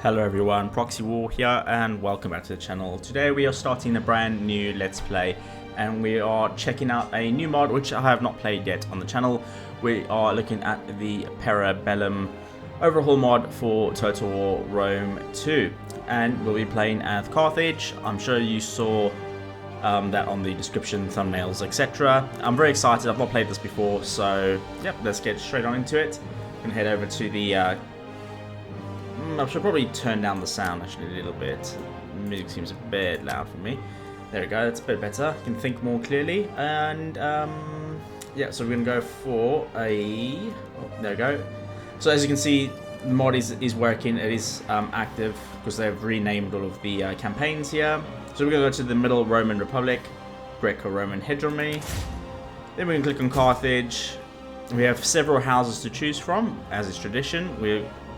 Hello everyone, Proxy War here and welcome back to the channel. Today we are starting a brand new Let's Play and we are checking out a new mod which I have not played yet on the channel. We are looking at the Para Belum overhaul mod for Total War Rome 2 and we'll be playing as Carthage. I'm sure you saw that on the description, thumbnails, etc. I'm very excited, I've not played this before, so yep, let's get straight on into it and head over to the I should probably turn down the sound actually a little bit. The music seems a bit loud for me. There we go, that's a bit better. I can think more clearly. And yeah, so we're gonna go for a. Oh, there we go. So as you can see, the mod is working. It is active because they've renamed all of the campaigns here. So we're gonna go to the Middle Roman Republic, Greco-Roman hegemony. Then we can click on Carthage. We have several houses to choose from, as is tradition.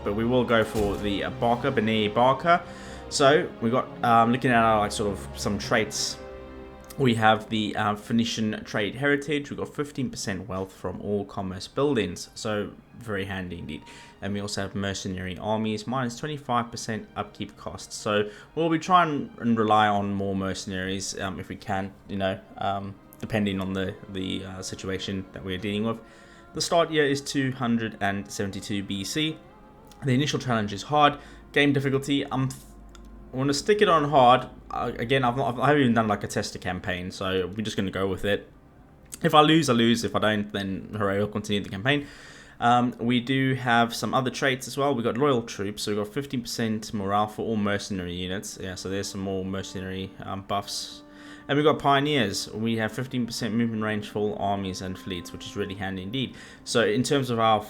But we will go for the Barca, Beni Barca. So we got looking at our sort of some traits. We have the Phoenician trade heritage. We've got 15% wealth from all commerce buildings, so very handy indeed. And we also have mercenary armies, minus 25% upkeep costs. So we'll be trying and rely on more mercenaries if we can, you know, depending on the situation that we're dealing with. The start year is 272 BC. The initial challenge is hard. Game difficulty, I want to stick it on hard. Again, I haven't even done like a tester campaign, so we're just going to go with it. If I lose, I lose. If I don't, then hooray, I'll continue the campaign. We do have some other traits as well. We've got loyal troops, so we've got 15% morale for all mercenary units. Yeah, so there's some more mercenary buffs. And we've got pioneers. We have 15% movement range for all armies and fleets, which is really handy indeed. So in terms of our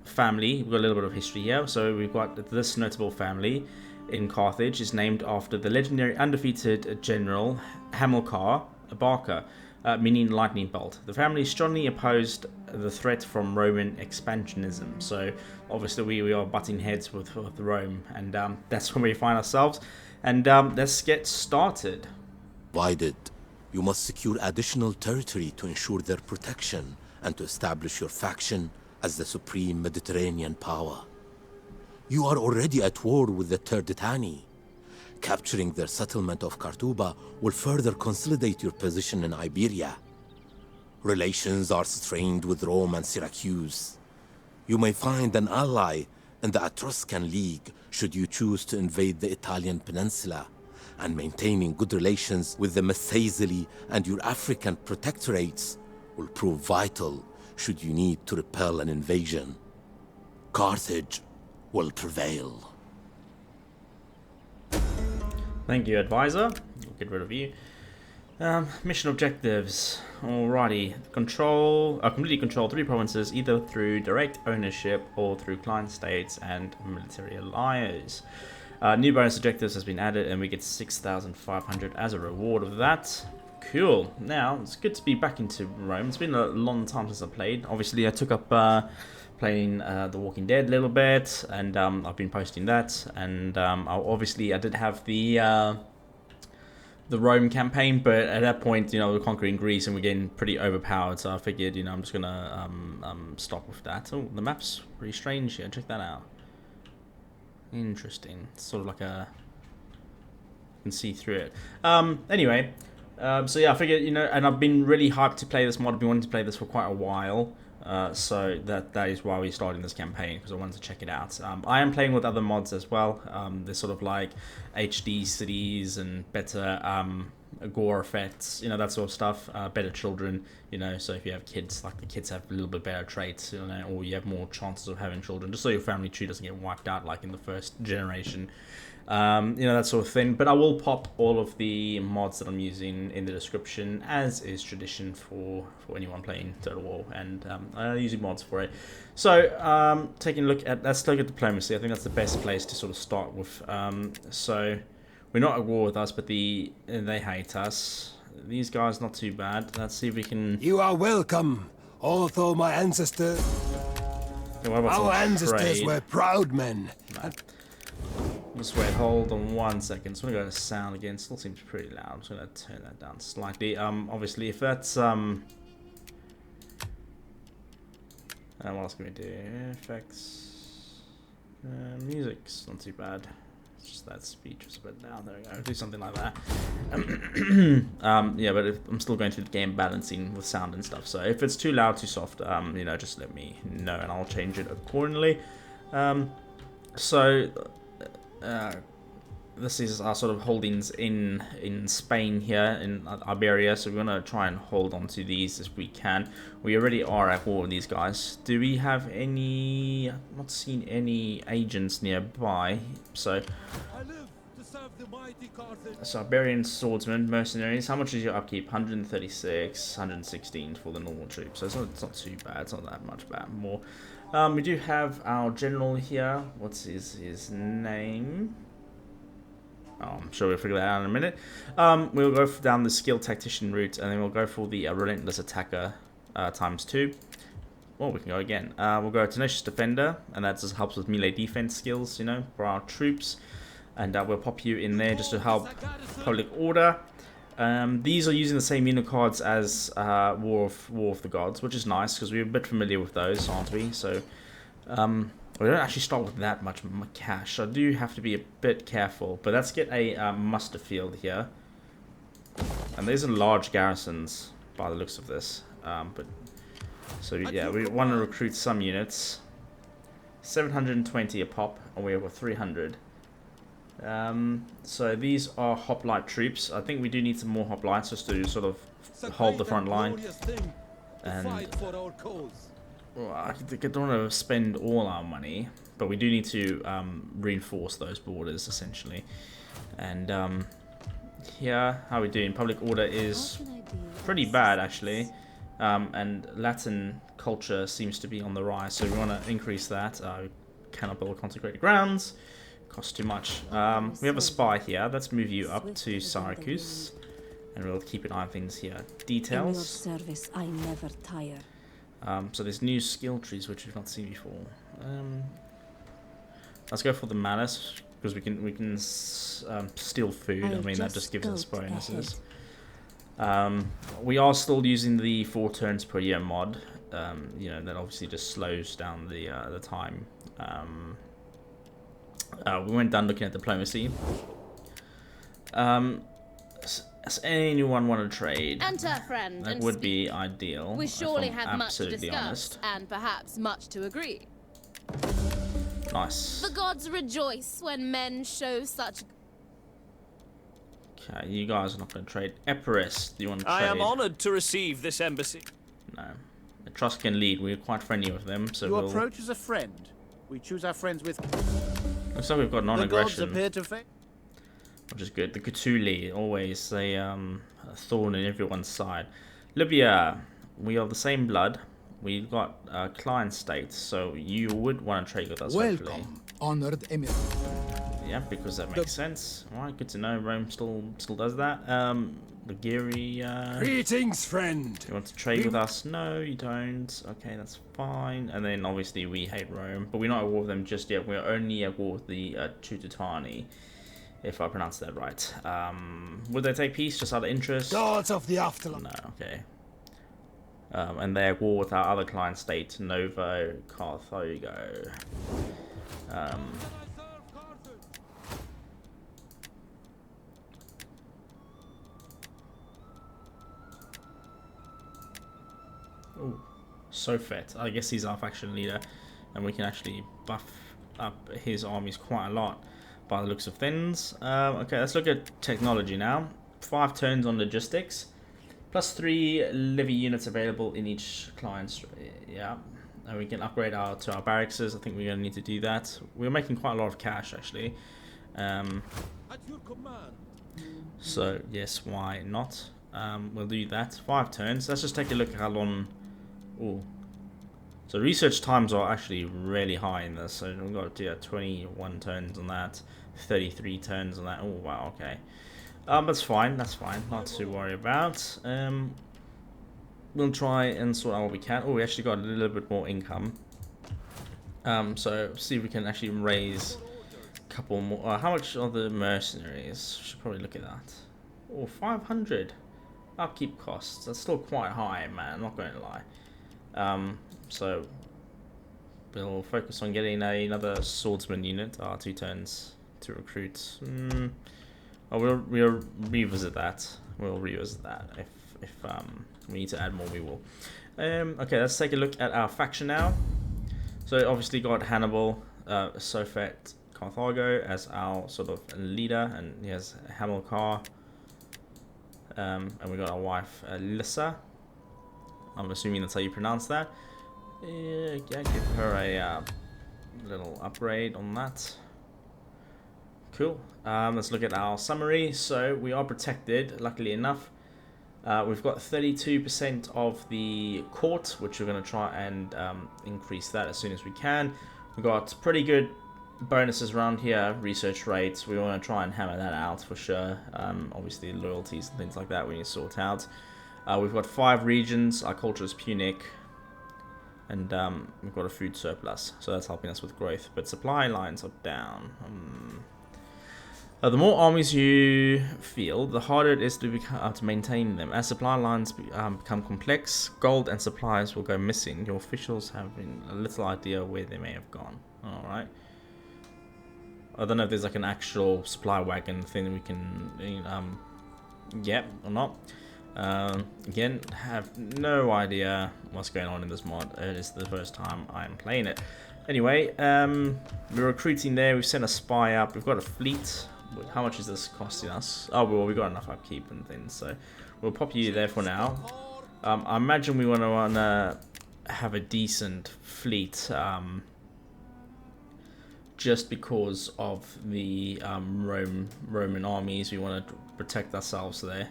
family, we've got a little bit of history here. So we've got this notable family in Carthage is named after the legendary undefeated general Hamilcar Barca, meaning lightning bolt. The family strongly opposed the threat from Roman expansionism. So obviously we are butting heads with Rome, and that's where we find ourselves. And let's get started. Provided, you must secure additional territory to ensure their protection and to establish your faction as the supreme Mediterranean power. You are already at war with the Turdetani. Capturing their settlement of Cartuba will further consolidate your position in Iberia. Relations are strained with Rome and Syracuse. You may find an ally in the Etruscan League should you choose to invade the Italian peninsula, and maintaining good relations with the Methazeli and your African protectorates will prove vital should you need to repel an invasion. Carthage will prevail. Thank you, advisor. We'll get rid of you. Mission objectives. Alrighty. Completely control 3 provinces, either through direct ownership or through client states and military allies. New bonus objectives has been added, and we get 6,500 as a reward of that. Cool. Now, it's good to be back into Rome. It's been a long time since I played. Obviously, I took up playing The Walking Dead a little bit, and I've been posting that. And obviously, I did have the Rome campaign, but at that point, you know, we're conquering Greece and we're getting pretty overpowered. So I figured, you know, I'm just gonna stop with that. Oh, the map's pretty strange here. Check that out. Interesting. It's sort of like a, you can see through it. Anyway. So yeah, I figured, you know, and I've been really hyped to play this mod. I've been wanting to play this for quite a while, so that is why we're starting this campaign, because I wanted to check it out. I am playing with other mods as well. There's sort of like HD cities and better gore effects, you know, that sort of stuff. Better children, you know, so if you have kids, like the kids have a little bit better traits, you know, or you have more chances of having children, just so your family tree doesn't get wiped out like in the first generation. You know, that sort of thing. But I will pop all of the mods that I'm using in the description, as is tradition for anyone playing Total War, and I'm using mods for it. So taking a look at, let's look at diplomacy. I think that's the best place to sort of start with. So we're not at war with us, but they hate us. These guys not too bad. Let's see if we can. You are welcome. Although my ancestors, our ancestors were proud men. No. Just wait, hold on 1 second. So I'm gonna go to sound again. Still seems pretty loud. I'm just gonna turn that down slightly. Obviously, if that's what else can we do? Effects. Music's not too bad. It's just that speech was a bit down. There we go. Do something like that. Yeah, but I'm still going through the game balancing with sound and stuff. So if it's too loud, too soft, you know, just let me know and I'll change it accordingly. This is our sort of holdings in Spain here, in Iberia, so we're going to try and hold on to these as we can. We already are at war with these guys. Do we have any... I've not seen any agents nearby, so... So Iberian swordsmen, mercenaries, how much is your upkeep? 136, 116 for the normal troops, so it's not too bad, it's not that much bad, more. We do have our general here. What's his name? Oh, I'm sure we'll figure that out in a minute. We'll go down the skilled tactician route, and then we'll go for the relentless attacker ×2. Or we can go again. We'll go tenacious defender, and that just helps with melee defense skills, you know, for our troops. And we'll pop you in there just to help public order. These are using the same unit cards as War of the Gods, which is nice because we're a bit familiar with those, aren't we? So we don't actually start with that much cash. I do have to be a bit careful. But let's get a muster field here. And these are large garrisons by the looks of this. So yeah, we want to recruit some units. 720 a pop, and we have 300. So these are hoplite troops. I think we do need some more hoplites just to sort of hold the front line. And well, I don't want to spend all our money, but we do need to reinforce those borders essentially. And here, how are we doing? Public order is pretty bad actually, and Latin culture seems to be on the rise, so we want to increase that. Cannot build consecrated grounds. Costs too much. We have a spy here. Let's move you up to Syracuse, and we'll keep an eye on things here. Details. In your service, I never tire. So there's new skill trees which we've not seen before. Let's go for the malice because we can steal food. I mean that just gives us bonuses. We are still using the 4 turns per year mod. You know, that obviously just slows down the time. We went down looking at diplomacy. Does anyone want to trade? Enter, friend. That would be ideal. We surely have much to discuss, and perhaps much to agree. Nice. The gods rejoice when men show such... Okay, you guys are not going to trade. Epirus, do you want to trade? I am honored to receive this embassy. No. Etruscan lead, we're quite friendly with them, so you approach as a friend. We choose our friends with... Looks like we've got non-aggression. The gods appear to fate. Which is good. The Cthulhu, always a thorn in everyone's side. Libya, we are the same blood. We've got client states, so you would want to trade with us. Welcome, hopefully. honored emir. Yeah, because that makes sense. Alright, good to know. Rome still does that. Bulgaria. Greetings, friend. You want to trade with us? No, you don't. Okay, that's fine. And then obviously we hate Rome, but we're not at war with them just yet. We're only at war with the Tututani, if I pronounce that right. Would they take peace just out of interest? Gods of the afterlife. No, okay. And they're at war with our other client state, Novo Carthage. Oh, Sophet. I guess he's our faction leader, and we can actually buff up his armies quite a lot by the looks of things. Okay, let's look at technology now. 5 turns on logistics, +3 levy units available in each client's. Yeah, and we can upgrade to our barracks. I think we're going to need to do that. We're making quite a lot of cash actually. At your command. So yes, why not? We'll do that. 5 turns. Let's just take a look at how long. Oh, so research times are actually really high in this. So we've got 21 turns on that, 33 turns on that. Oh wow, okay. That's fine. That's fine. Not to worry about. We'll try and sort out what we can. Oh, we actually got a little bit more income. So see if we can actually raise a couple more. How much are the mercenaries? Should probably look at that. Oh, 500 upkeep costs. That's still quite high, man. I'm not going to lie. So we'll focus on getting another swordsman unit. 2 turns to recruit. Oh, we'll revisit that. We'll revisit that. If we need to add more, we will. Okay, let's take a look at our faction now. So obviously got Hannibal, Sophet, Carthago as our sort of leader, and he has Hamilcar. And we got our wife, Lissa. I'm assuming that's how you pronounce that. Yeah, give her a little upgrade on that. Cool. Let's look at our summary. So we are protected, luckily enough. We've got 32% of the court, which we're going to try and increase that as soon as we can. We've got pretty good bonuses around here, research rates. We want to try and hammer that out for sure. Obviously loyalties and things like that we need to sort out. We've got 5 regions. Our culture is Punic, and we've got a food surplus, so that's helping us with growth. But supply lines are down. The more armies you field, the harder it is to maintain them. As supply lines become complex, gold and supplies will go missing. Your officials have a little idea where they may have gone. Alright. I don't know if there's like an actual supply wagon thing that we can get or not. Again, have no idea what's going on in this mod. It is the first time I'm playing it. Anyway, we're recruiting there. We've sent a spy up. We've got a fleet. How much is this costing us? Oh, well, we've got enough upkeep and things, so we'll pop you there for now. I imagine we want to have a decent fleet, just because of the Roman armies. We want to protect ourselves there.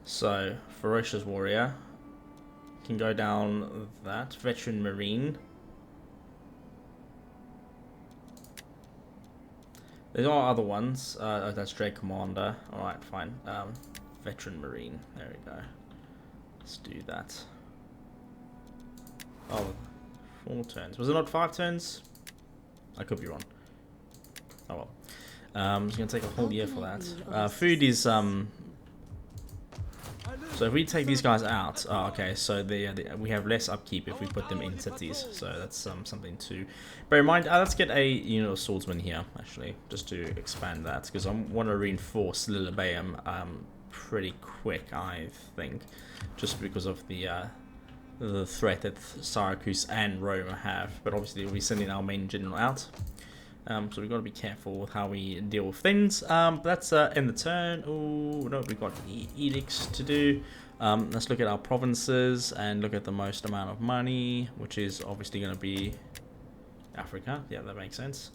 So, Ferocious Warrior can go down that. Veteran Marine. There are other ones. That's Dread Commander. Alright, fine. Veteran Marine. There we go. Let's do that. Oh, 4 turns. Was it not 5 turns? I could be wrong. Oh well. I'm just going to take a whole year for that. Food is... So if we take these guys out, okay, so we have less upkeep if we put them in cities, so that's something to bear in mind. Let's get a unit of swordsman here, actually, just to expand that, because I want to reinforce Bellum pretty quick, I think, just because of the threat that Syracuse and Rome have. But obviously we'll be sending our main general out. So we've got to be careful with how we deal with things. But that's end the turn. Oh no, we've got edicts to do. Let's look at our provinces and look at the most amount of money, which is obviously going to be Africa. Yeah, that makes sense.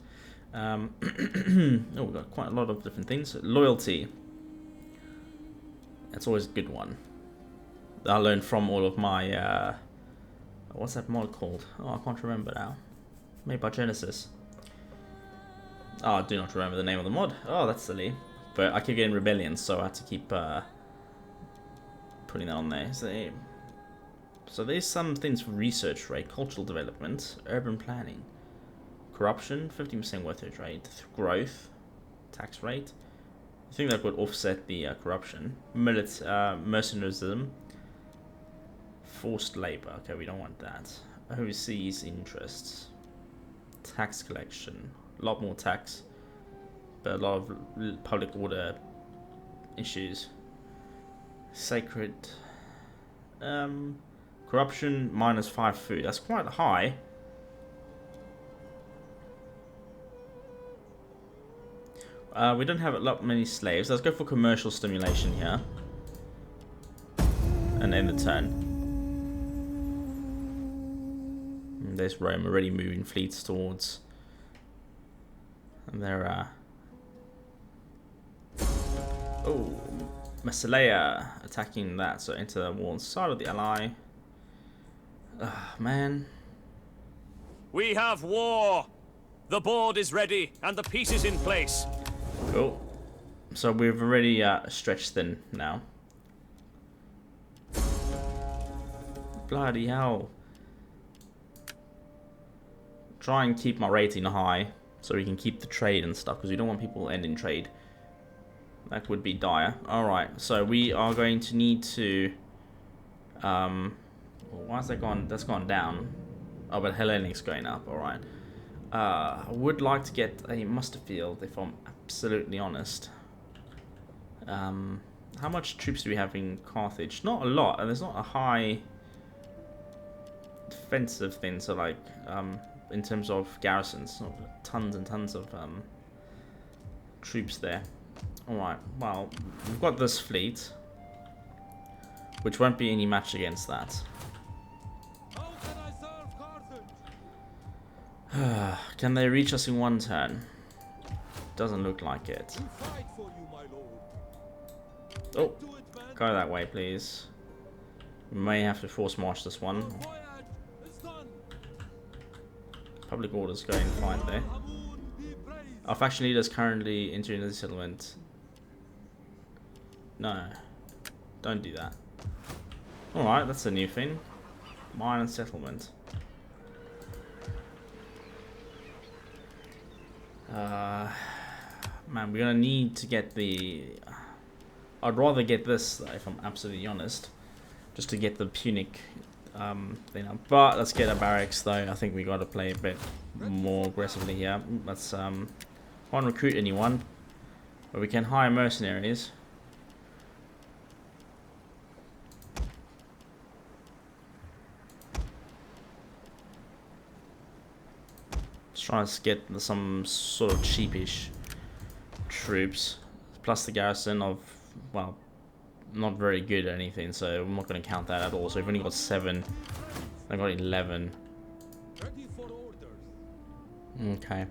Oh, we've got quite a lot of different things. Loyalty. That's always a good one. I learned from all of my... what's that mod called? Oh, I can't remember now. Made by Genesis. Oh, I do not remember the name of the mod. Oh, that's silly. But I keep getting rebellions, so I had to keep putting that on there. So there's some things for research rate, cultural development, urban planning, corruption, 15% worth rate, growth, tax rate. I think that would offset the corruption. Mercenarism, forced labor. Okay, we don't want that. Overseas interests, tax collection. A lot more tax, but a lot of public order issues. Sacred corruption -5 food. That's quite high. We don't have many slaves. Let's go for commercial stimulation here, and end the turn. And there's Rome already moving fleets towards. And they're oh, Massalea attacking that, so into the wall side of the ally. Man. We have war. The board is ready and the piece is in place. Cool. So we've already stretched thin now. Bloody hell. Try and keep my rating high, so we can keep the trade and stuff, because we don't want people ending trade. That would be dire. Alright, so we are going to need to... why has that gone? That's gone down. Oh, but Hellenic's going up. All right. I would like to get a muster field, if I'm absolutely honest. How much troops do we have in Carthage? Not a lot, and there's not a high defensive thing. So, like, in terms of garrisons, not tons and tons of troops there. All right. Well, we've got this fleet, which won't be any match against that. Can they reach us in one turn? Doesn't look like it. Oh, go that way, please. We may have to force march this one. Public orders going fine there. Our faction leader is currently entering the settlement. No, don't do that. Alright, that's a new thing. Mine and settlement. Man, we're gonna need to get the... I'd rather get this, if I'm absolutely honest, just to get the Punic thing up. But let's get a barracks, though. I think we got to play a bit more aggressively here. Let's can't recruit anyone, but we can hire mercenaries. Just trying to get some sort of cheapish troops, plus the garrison of, well, not very good or anything, so I'm not going to count that at all. So we've only got 7, I've got 11. Okay.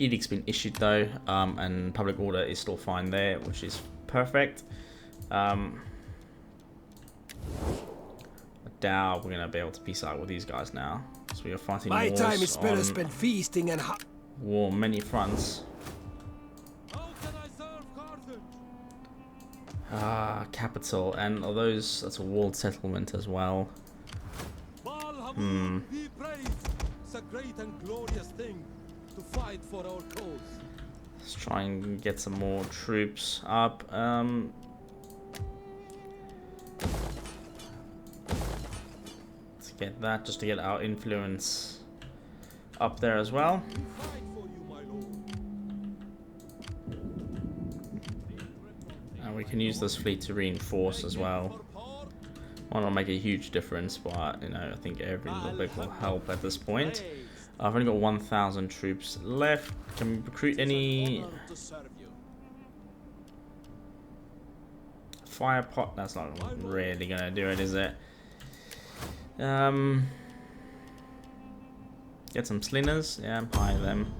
Edict's been issued though, and public order is still fine there, which is perfect. Dow, we're going to be able to peace out with these guys now. So we are fighting my wars time is better spent feasting and war on many fronts. Capital, and are those, that's a walled settlement as well. It's a great and glorious thing to fight for our cause. Let's try and get some more troops up. Let's get that, just to get our influence up there as well. We can use this fleet to reinforce as well. Might not make a huge difference, but you know, I think every little bit will help at this point. I've only got 1,000 troops left. Can we recruit any fire pot? That's not really gonna do it, is it? Get some slingers. Yeah, hire them.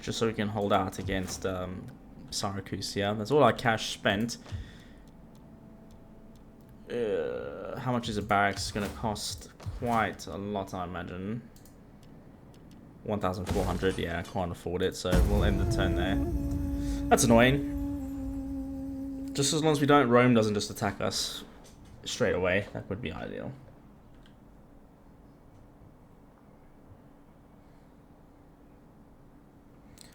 Just so we can hold out against Syracuse. Yeah, that's all our cash spent. How much is a barracks? It's going to cost quite a lot, I imagine. 1,400. Yeah, I can't afford it, so we'll end the turn there. That's annoying. Just as long as we don't, Rome doesn't just attack us straight away. That would be ideal.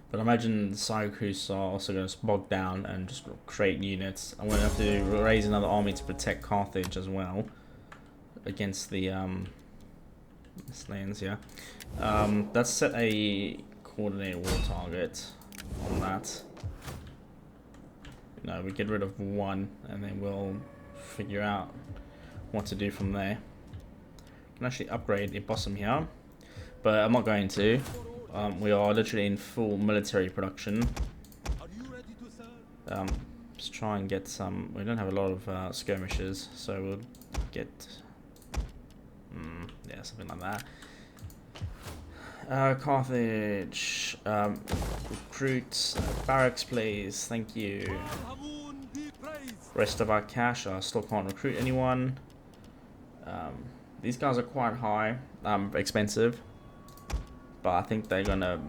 But I imagine Syracuse are also going to bog down and just create units. I'm going to have to raise another army to protect Carthage as well against the Slayers. Yeah, let's set a coordinated war target on that. No, we get rid of 1, and then we'll figure out what to do from there. I can actually upgrade a bosom here, but I'm not going to. We are literally in full military production. Let's try and get some. We don't have a lot of skirmishes, so we'll get yeah, something like that. Carthage, recruit barracks, please. Thank you. Rest of our cash, I still can't recruit anyone. These guys are quite high, expensive. But I think they're gonna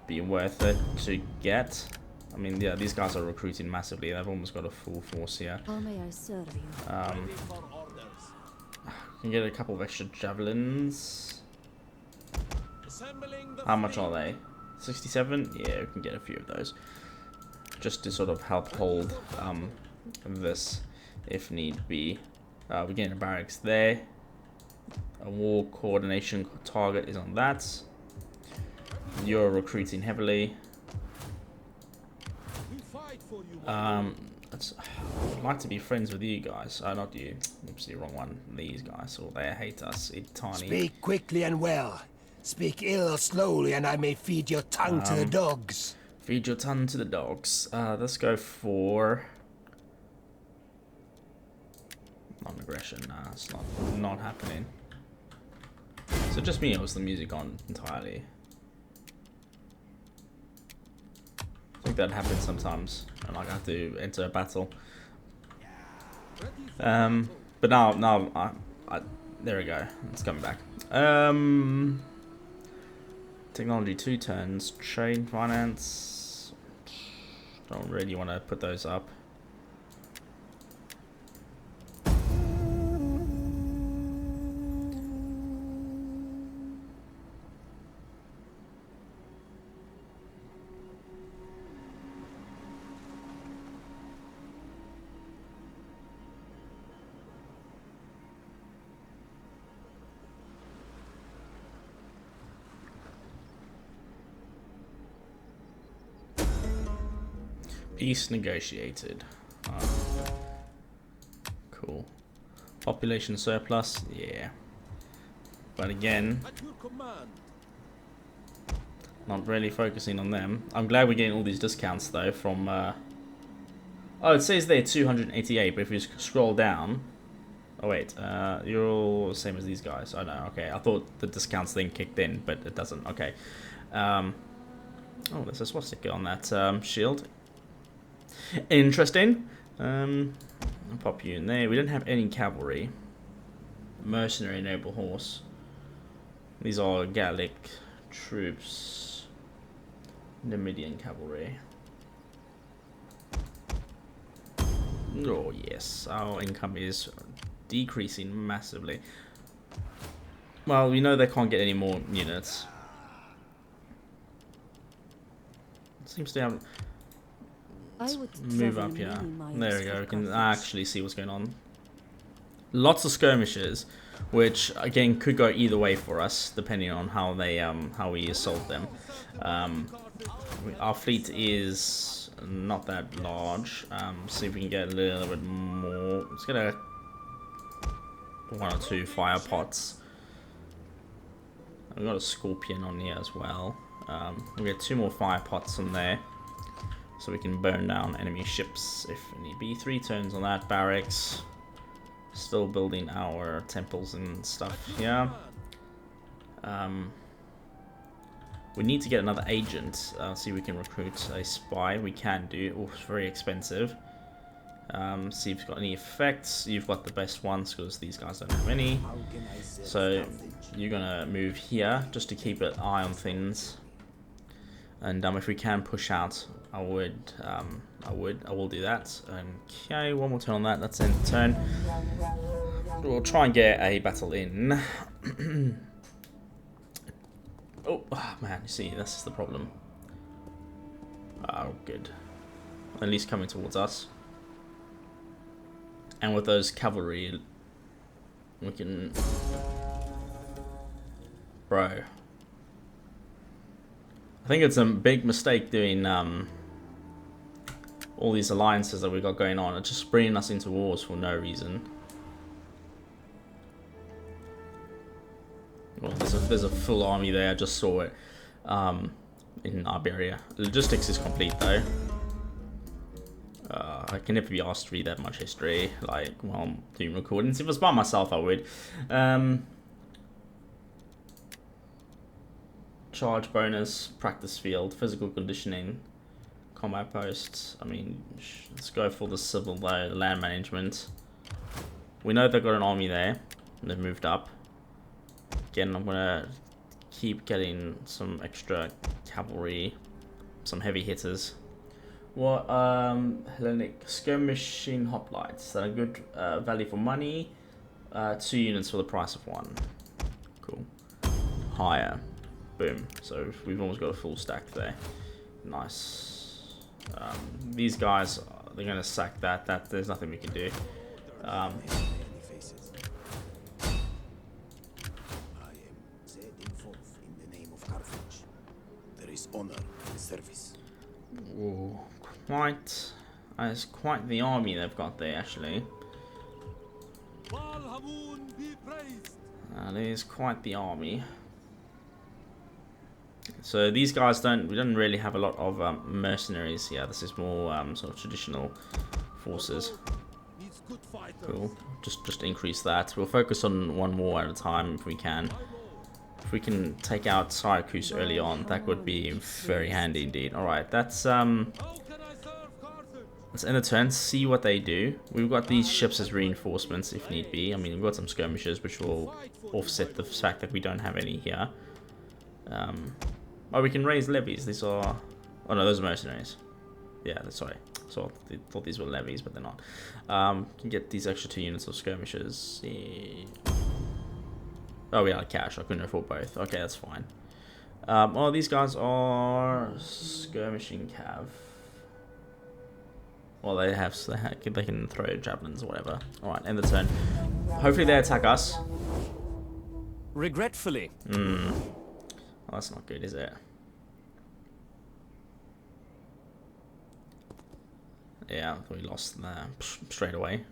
be worth it to get. I mean, yeah, these guys are recruiting massively. They've almost got a full force here. How may I serve you? Can get a couple of extra javelins. How much are they? 67? Yeah, we can get a few of those. Just to sort of help hold this. if need be. We're getting a barracks there. A war coordination target is on that. You're recruiting heavily. I'd like to be friends with you guys. Not you. Oops, the wrong one. These guys. Oh, they hate us. Tiny. Speak quickly and well. Speak ill slowly, and I may feed your tongue to the dogs. Feed your tongue to the dogs. Let's go for non-aggression. Nah, it's not happening. So just me, or was the music on entirely? I think that happens sometimes, and like I have to enter a battle. But now, there we go. It's coming back. Technology 2 turns. Trade, finance. Don't really want to put those up. Peace negotiated. Cool. Population surplus, yeah. But again, not really focusing on them. I'm glad we're getting all these discounts though from... oh, it says there 288, but if you scroll down... Oh wait, you're all the same as these guys. Oh no, okay. I thought the discounts thing kicked in, but it doesn't. Okay. Oh, there's a swastika on that shield. Interesting. I'll pop you in there. We don't have any cavalry. Mercenary noble horse. These are Gallic troops. Numidian cavalry. Oh yes, our income is decreasing massively. Well, we know they can't get any more units. Seems to have... Let's move up here. There we go. We can actually see what's going on. Lots of skirmishes, which again could go either way for us, depending on how they how we assault them. Our fleet is not that large. See if we can get a little bit more. Let's get a 1 or 2 fire pots. We've got a scorpion on here as well. We'll get 2 more fire pots on there. So we can burn down enemy ships if need be. 3 turns on that. Barracks. Still building our temples and stuff here. We need to get another agent. See if we can recruit a spy. We can do. Oh, it's very expensive. See if you've got any effects. You've got the best ones because these guys don't have any. So you're gonna move here just to keep an eye on things. And if we can push out, I will do that. Okay, 1 more turn on that. That's end the turn. We'll try and get a battle in. Oh man, you see, this is the problem. Oh, good. At least coming towards us. And with those cavalry, we can... Bro. I think it's a big mistake doing all these alliances that we got going on. It's just bringing us into wars for no reason. Well, there's a full army there. I just saw it in Iberia. Logistics is complete though. I can never be asked to read that much history, like while I'm doing recordings. If it was by myself, I would. Charge bonus, practice field, physical conditioning, combat posts. I mean, let's go for the civil though, land management. We know they've got an army there, and they've moved up. Again, I'm gonna keep getting some extra cavalry, some heavy hitters. What Hellenic skirmishing hoplites that are good value for money. 2 units for the price of 1. Cool. Higher. Boom. So we've almost got a full stack there. Nice. These guys, they're gonna sack that. There's nothing we can do. I am setting forth in the name of Carthage. There is honor in service. Ooh, quite. It's quite the army they've got there, actually. That is quite the army. So these guys we don't really have a lot of mercenaries here. This is more sort of traditional forces. Cool. Just increase that. We'll focus on one war at a time if we can. If we can take out Syracuse early on, that would be very handy indeed. Alright, let's end the turn, see what they do. We've got these ships as reinforcements if need be. I mean, we've got some skirmishers which will offset the fact that we don't have any here. Oh, we can raise levies. These are... Oh no, those are mercenaries. Yeah, sorry. So I thought these were levies, but they're not. Can get these extra 2 units of skirmishers. Yeah. Oh, we had cash. I couldn't afford both. Okay, that's fine. Oh, these guys are skirmishing cav. Well, they can throw javelins or whatever. All right, end the turn. Hopefully they attack us. Regretfully. Oh, that's not good, is it? Yeah, we lost there straight away.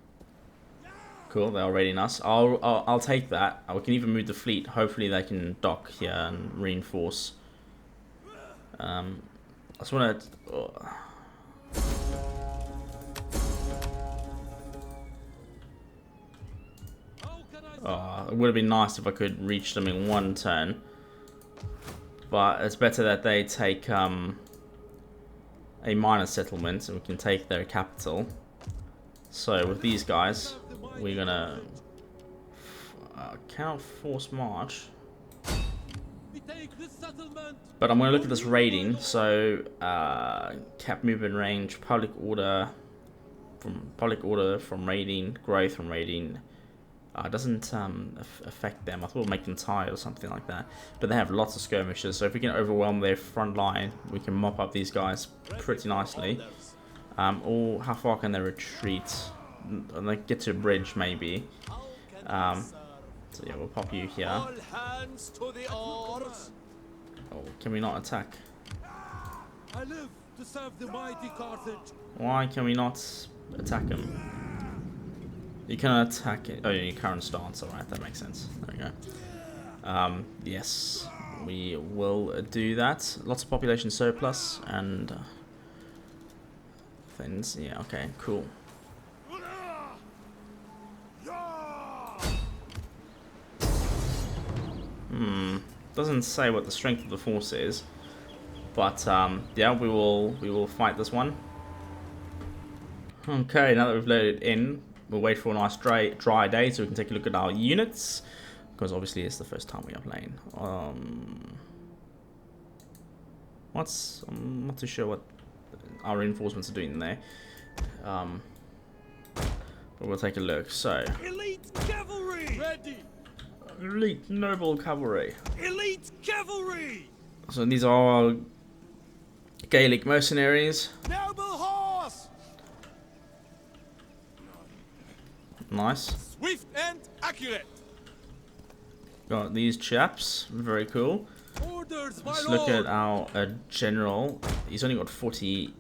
Cool, they're raiding us. I'll take that. We can even move the fleet. Hopefully they can dock here and reinforce. I just want to. It would have been nice if I could reach them in one turn. But it's better that they take a minor settlement and we can take their capital. So with these guys, we're gonna cannot force march. But I'm gonna look at this raiding. So cap movement range, public order from raiding, growth from raiding. Doesn't affect them. I thought it would make them tired or something like that. But they have lots of skirmishers, so if we can overwhelm their front line, we can mop up these guys pretty nicely. Or how far can they retreat? And they get to a bridge, maybe. So yeah, we'll pop you here. Oh, can we not attack? I live to serve the mighty Carthage. Why can we not attack them? You can attack it. Oh, your current stance. Alright, that makes sense. There we go. Yes, we will do that. Lots of population surplus and things. Yeah, okay, cool. Doesn't say what the strength of the force is, but yeah, we will fight this one. Okay, now that we've loaded in, we'll wait for a nice dry day so we can take a look at our units, because obviously it's the first time we are playing. I'm not too sure what our reinforcements are doing there. But we'll take a look. So, Elite cavalry! Ready! elite noble cavalry. Elite cavalry! So these are our Gaelic mercenaries. Noble horse! Nice. Swift and accurate! Got these chaps. Very cool. Orders, my Let's lord! look at our general. He's only got 40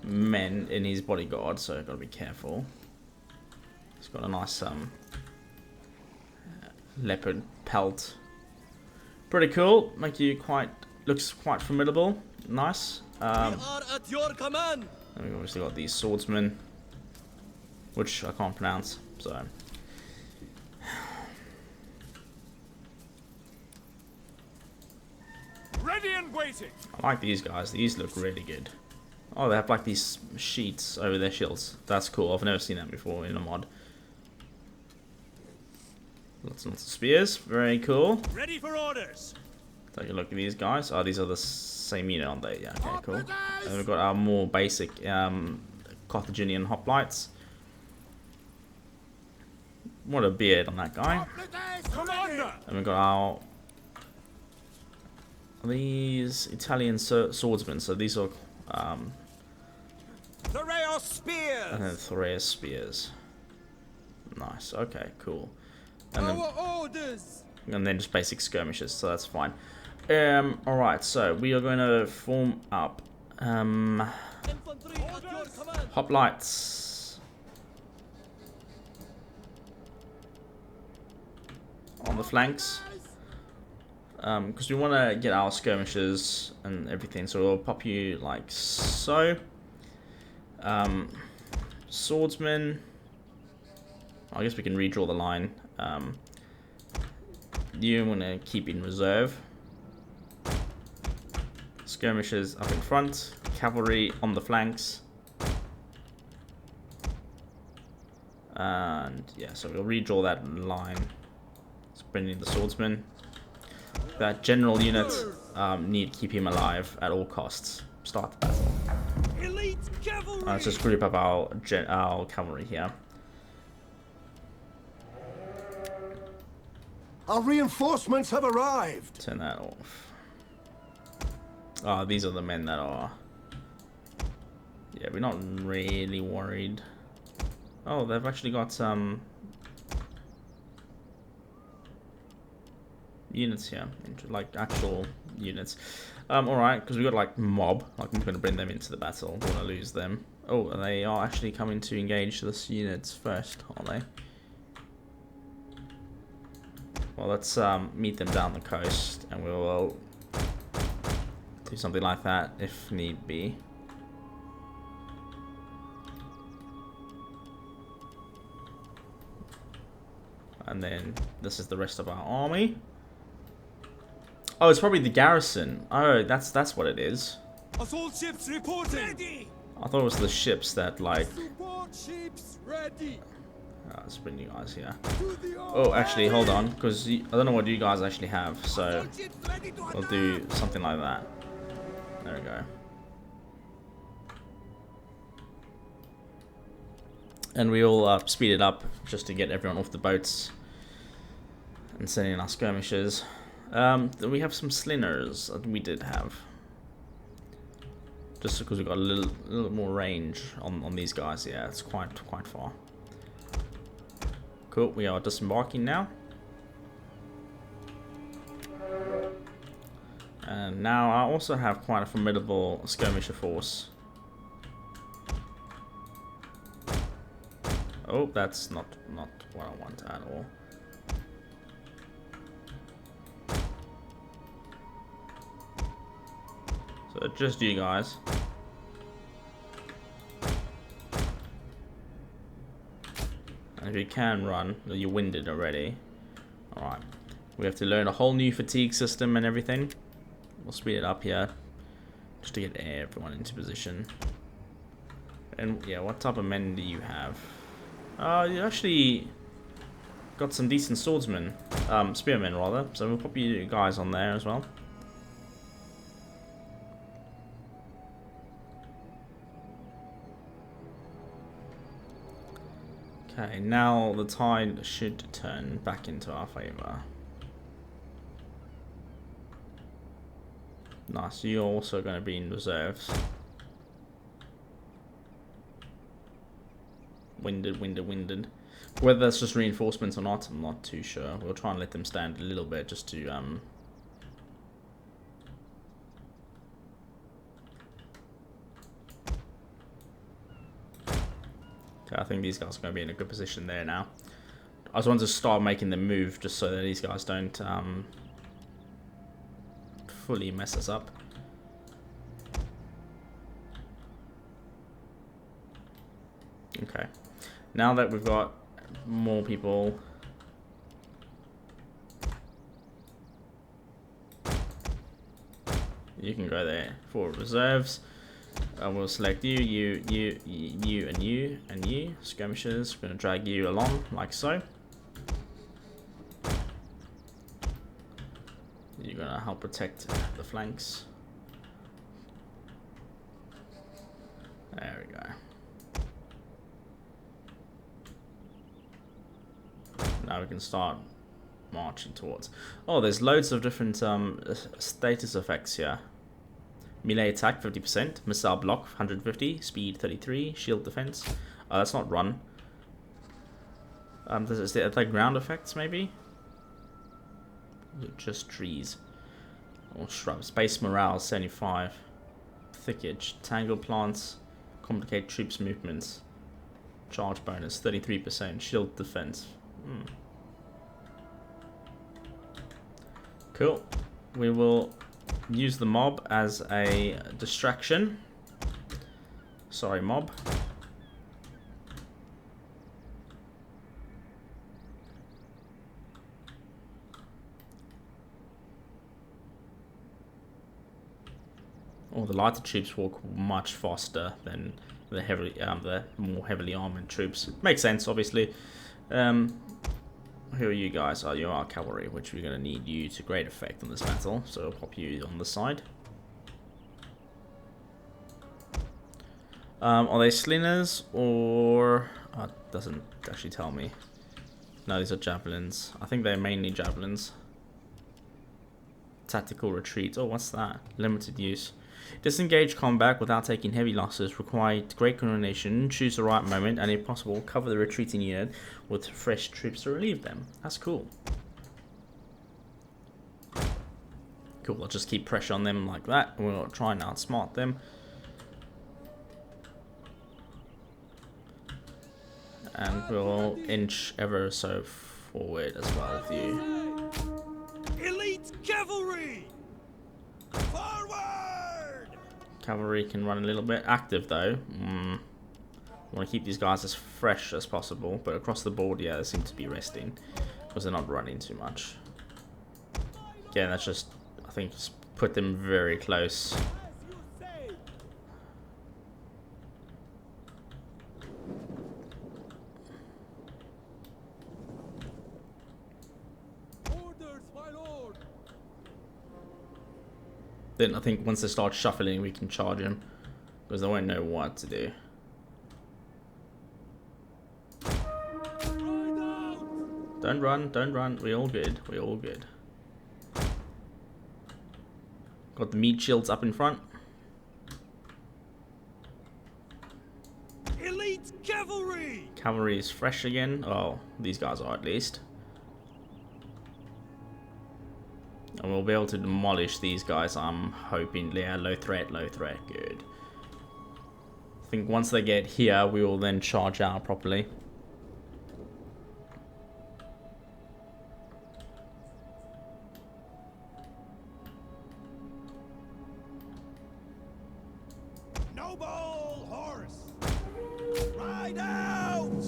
men in his bodyguard, so I've got to be careful. He's got a nice leopard pelt. Pretty cool. Looks quite formidable. Nice. We are at your command! And we've obviously got these swordsmen, which I can't pronounce, so. Ready and waiting! I like these guys. These look really good. Oh, they have like these sheets over their shields. That's cool. I've never seen that before in a mod. Lots and lots of spears. Very cool. Ready for orders! Take a look at these guys. Oh, these are the same unit, aren't they? Yeah, okay, cool. And we've got our more basic Carthaginian hoplites. What a beard on that guy. Commander! And we've got these Italian swordsmen. So these are And then Thoreau spears. Nice. Okay, cool. And then just basic skirmishes, so that's fine. Alright, so we are going to form up hoplites on the flanks, because we want to get our skirmishes and everything, so we'll pop you like so. Swordsman, I guess we can redraw the line. You want to keep in reserve. Skirmishers up in front, cavalry on the flanks. And yeah, so we'll redraw that line. Let's bring in the swordsman. That general unit, need to keep him alive at all costs. Start the battle. Let's just group up our cavalry here. Our reinforcements have arrived. Turn that off. These are the men that are... Yeah, we're not really worried. Oh, they've actually got some units here, like actual units. Alright, because we got like mob, like I'm going to bring them into the battle, don't want to lose them. Oh, they are actually coming to engage this units first, aren't they? Well, let's meet them down the coast, and we will do something like that if need be. And then this is the rest of our army. Oh, it's probably the garrison. Oh, that's what it is. Assault ships reporting. Ready. I thought it was the ships that like. Support ships ready. Let's bring you guys here. Oh, actually, hold on, because I don't know what you guys actually have, so we'll do something like that. There we go. And we'll speed it up just to get everyone off the boats and send in our skirmishers. We have some slingers that we did have. Just because we've got a little more range on these guys. Yeah, it's quite far. Cool, we are disembarking now. And now I also have quite a formidable skirmisher force. Oh, that's not what I want at all. So just you guys. And if you can run, you're winded already. Alright. We have to learn a whole new fatigue system and everything. We'll speed it up here. Just to get everyone into position. And yeah, what type of men do you have? You actually got some decent swordsmen. Spearmen rather. So we'll pop you guys on there as well. Okay, now the tide should turn back into our favour. Nice, you're also going to be in reserves. Winded. Whether that's just reinforcements or not, I'm not too sure. We'll try and let them stand a little bit just to... Okay, I think these guys are going to be in a good position there now. I just want to start making them move just so that these guys don't fully mess us up. Okay, now that we've got more people, you can go there for reserves. We'll select you, and you. Skirmishers, we're going to drag you along, like so. You're going to help protect the flanks. There we go. Now we can start marching towards... Oh, there's loads of different status effects here. Melee attack 50%, missile block 150, speed 33, shield defense. That's not run. Is there like ground effects maybe? Just trees or shrubs. Base morale 75. Thickage, tangle plants, complicate troops movements. Charge bonus 33%, shield defense. Cool. We will use the mob as a distraction. Sorry, mob. Oh, the lighter troops walk much faster than the more heavily armored troops. Makes sense, obviously. Who are you guys? You are cavalry, which we're going to need you to great effect on this battle. So I'll pop you on the side. Are they slingers or... it doesn't actually tell me. No, these are javelins. I think they're mainly javelins. Tactical retreat. Oh, what's that? Limited use. Disengage combat without taking heavy losses. Require great coordination. Choose the right moment, and if possible, cover the retreating unit with fresh troops to relieve them. That's cool. Cool. I'll just keep pressure on them like that. We'll try and outsmart them. And we'll inch ever so forward as well with you. Elite cavalry! Forward! Cavalry can run a little bit. Active though. I want to keep these guys as fresh as possible, but across the board, yeah, they seem to be resting because they're not running too much. Again, that's just, I think, just put them very close. Then I think once they start shuffling, we can charge them because they won't know what to do. Don't run, don't run. We're all good. We're all good. Got the meat shields up in front. Elite cavalry! Cavalry is fresh again. Oh, these guys are at least. And we'll be able to demolish these guys, I'm hoping. Yeah, low threat, good. I think once they get here, we will then charge out properly. Noble horse! Ride out!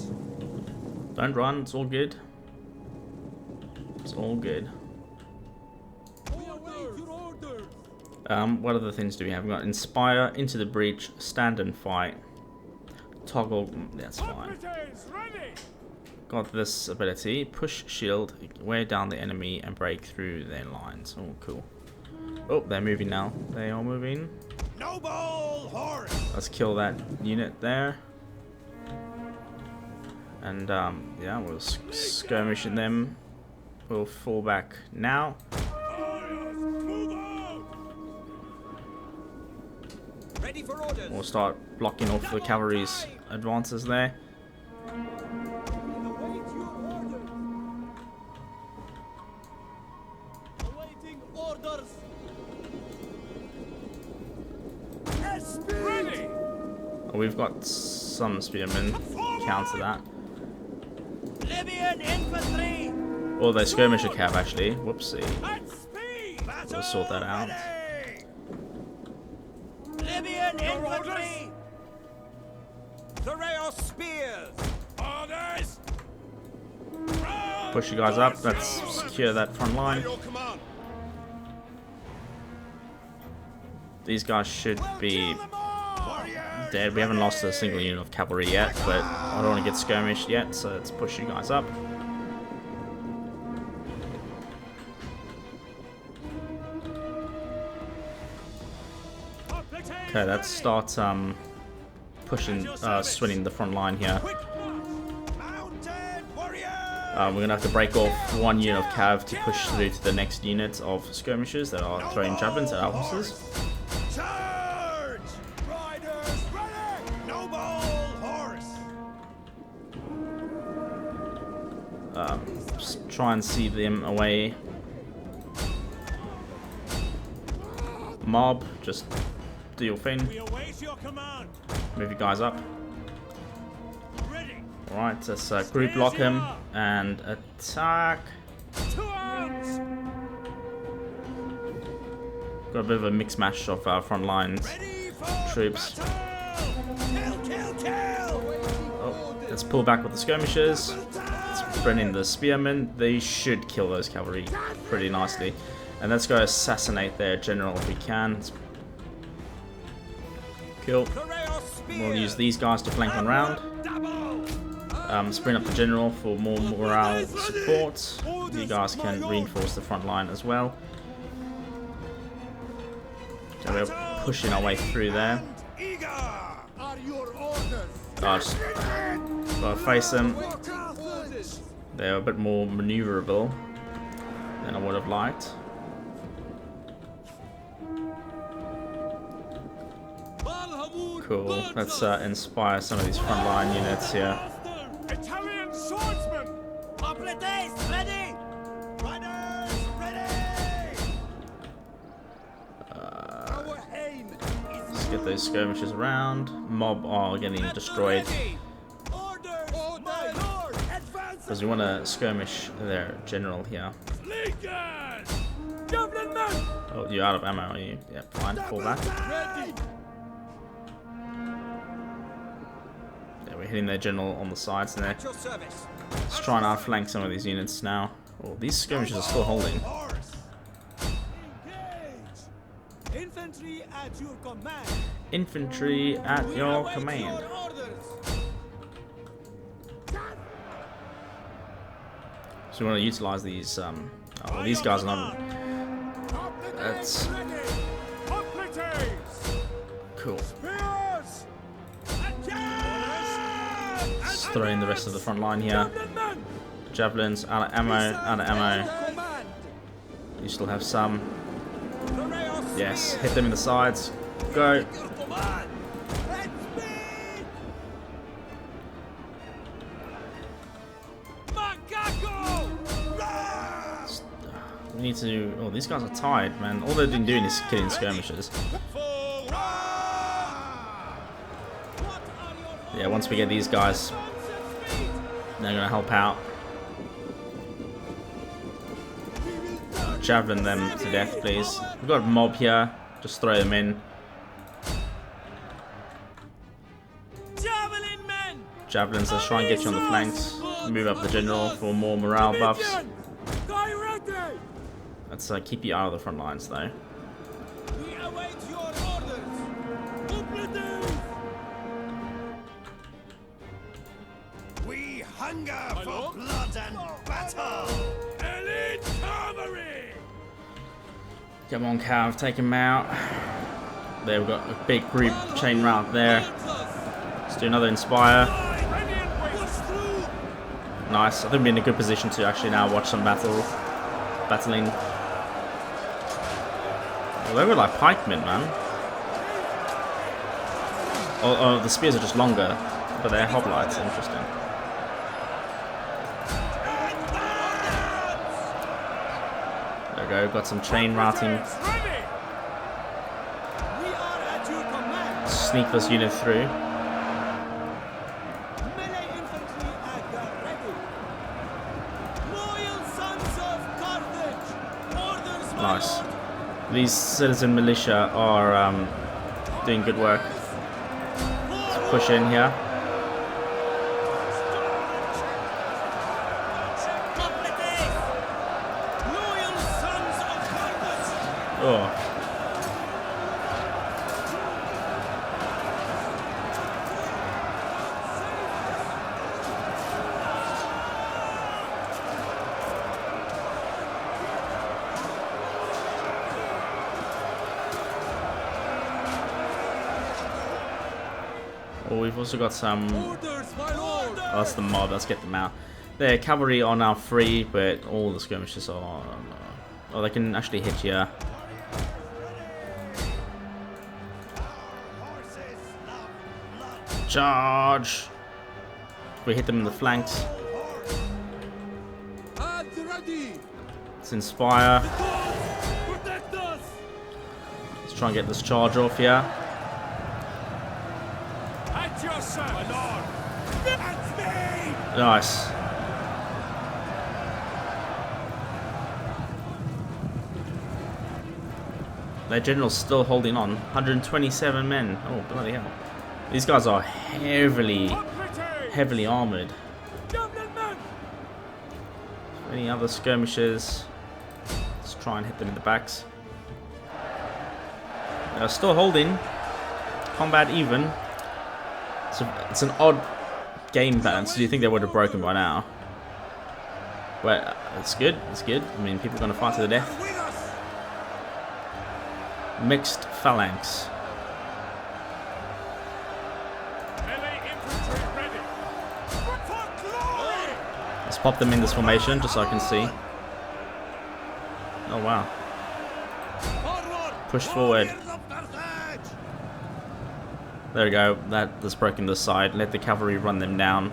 Don't run, it's all good. It's all good. What other things do we have? We've got Inspire, Into the Breach, Stand and Fight, Toggle, that's fine. Got this ability, Push Shield, wear down the enemy and break through their lines. Oh, cool. Oh, they're moving now. They are moving. Noble horse! Let's kill that unit there. And, yeah, we'll skirmish at them. We'll fall back now. We'll start blocking off the cavalry's advances there. Oh, we've got some spearmen. Counter that. Oh, they skirmish a cav actually. Whoopsie. We'll sort that out. Infantry! The rail spears! Orders! Push you guys up. Let's secure that front line. These guys should be dead. We haven't lost a single unit of cavalry yet, but I don't want to get skirmished yet, so let's push you guys up. Okay, let's start pushing, swinging the front line here. We're gonna have to break off one unit of cav to push through to the next unit of skirmishers that are throwing javelins at our horses. try and see them away. Mob, just do your thing. Move you guys up. Alright, let's group lock him and attack. Got a bit of a mix mash of our front lines troops. Oh, let's pull back with the skirmishers. Let's bring in the spearmen. They should kill those cavalry pretty nicely. And let's go assassinate their general if we can. Cool. We'll use these guys to flank on round. Sprint up the general for more morale support. You guys can reinforce the front line as well. So we're pushing our way through there. Just gotta face them. They're a bit more maneuverable than I would have liked. Cool. Let's inspire some of these frontline units here. Italian swordsmen! Completes ready! Riders ready! Let's get those skirmishers around. Mob are getting destroyed. Because we want to skirmish their general here. Oh, you're out of ammo, are you? Yeah, fine. Fall back. We're hitting their general on the sides there. Let's try and outflank some of these units now. Oh, these skirmishers are still holding. Infantry at your command. Infantry at your command. So we want to utilize these. Oh, these guys are not. That's cool. Let's throw in the rest of the front line here. Javelins, out of ammo, out of ammo. You still have some. Yes, hit them in the sides. Go. We need to. Oh, these guys are tired, man. All they've been doing is killing skirmishers. Yeah, once we get these guys, they're gonna help out. Javelin them to death, please. We've got a mob here. Just throw them in. Javelins, let's try and get you on the flanks. Move up the general for more morale buffs. Let's keep you out of the front lines, though. We await your orders. We hunger for blood and battle. Elite cavalry! Come on, Cav, take him out. There, we've got a big group chain route there. Let's do another inspire. Nice. I think we're in a good position to actually now watch some battling. Oh, they were like pikemen, man. Oh, the spears are just longer, but they're hoplites. Interesting. There we go. Got some chain routing. Sneak this unit through. Melee infantry at the ready. Loyal sons of Carthage. Orders, my Nice. lord. These citizen militia are doing good work. Let's push in here. Loyal sons of Carthage. Oh. Oh, we've also got some. Orders, my lord. Oh, that's the mob. Let's get them out. The cavalry are now free, but all the skirmishers are. Oh, they can actually hit you. Charge! We hit them in the flanks. Let's inspire. Let's try and get this charge off here. Nice. Their general's still holding on. 127 men. Oh, bloody hell. These guys are heavily armored. Any other skirmishers? Let's try and hit them in the backs. They're still holding. Combat even. It's an odd game balance. Do you think they would have broken by now? But it's good. It's good. I mean, people are going to fight to the death. Mixed phalanx. Let's pop them in this formation just so I can see. Oh wow. Push forward. There we go. That's broken this side. Let the cavalry run them down.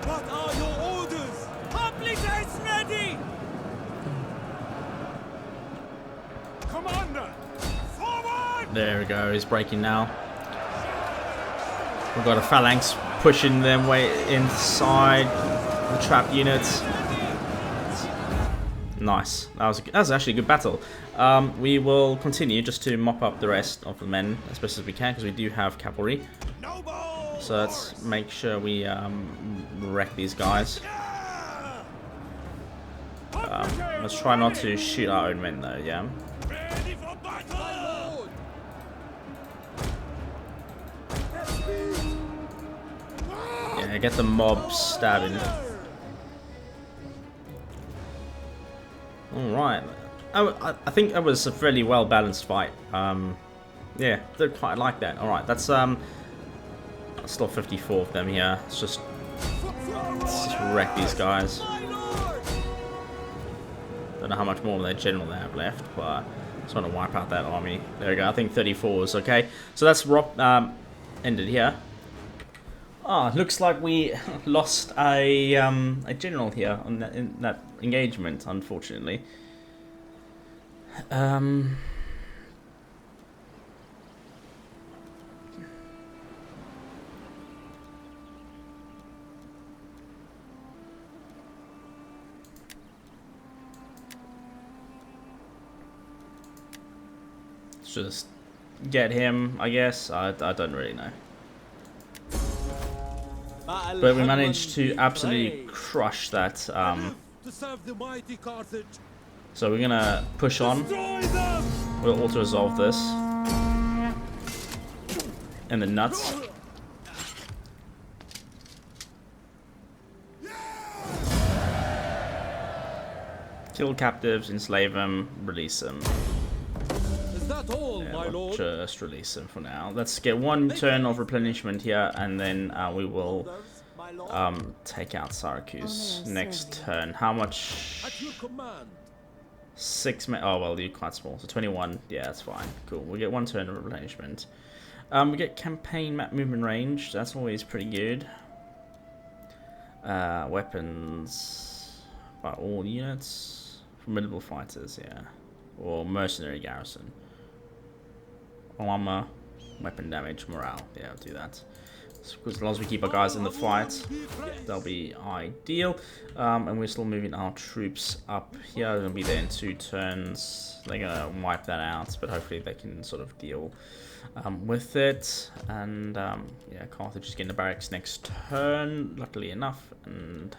What are your orders? Hoplites ready! Commander! Forward! There we go. He's breaking now. We've got a phalanx pushing them way inside the trap units. Nice. That was actually a good battle. We will continue just to mop up the rest of the men as best as we can because we do have cavalry. So let's make sure we wreck these guys. Let's try not to shoot our own men though, yeah? Yeah, get the mob stabbing. Alright. I think that was a fairly well balanced fight. Yeah, did quite like that. Alright, that's still 54 of them here. Let's just wreck these guys. Don't know how much more of their general they have left, but I just want to wipe out that army. There we go. I think 34 is okay. So that's ended here. Ah, looks like we lost a general here in that engagement, unfortunately. Let's just get him, I guess. I don't really know. But we managed to absolutely crush that. So we're gonna push on. We'll auto-resolve this. And the nuts. Kill captives, enslave them, release them. Yeah, we'll just release them for now. Let's get one turn of replenishment here, and then we will take out Syracuse next turn. How much? 6 men. Oh well, you're quite small. So 21. Yeah, that's fine. Cool. We'll get one turn of replenishment. We get campaign map movement range. That's always pretty good. Weapons by all units. Formidable fighters. Yeah. Or mercenary garrison. Armor, weapon damage, morale. Yeah, I'll do that. So, as long as we keep our guys in the fight, that'll be ideal. And we're still moving our troops up here. They're going to be there in 2 turns. They're going to wipe that out, but hopefully they can sort of deal with it. And yeah, Carthage is getting the barracks next turn, luckily enough. And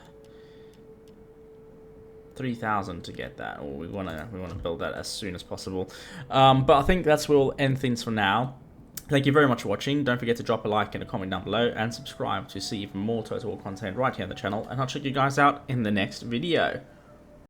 3,000 to get that, or we want to build that as soon as possible. But I think that's where we'll end things for now. Thank you very much for watching. Don't forget to drop a like and a comment down below, and subscribe to see even more Total War content right here on the channel. And I'll check you guys out in the next video.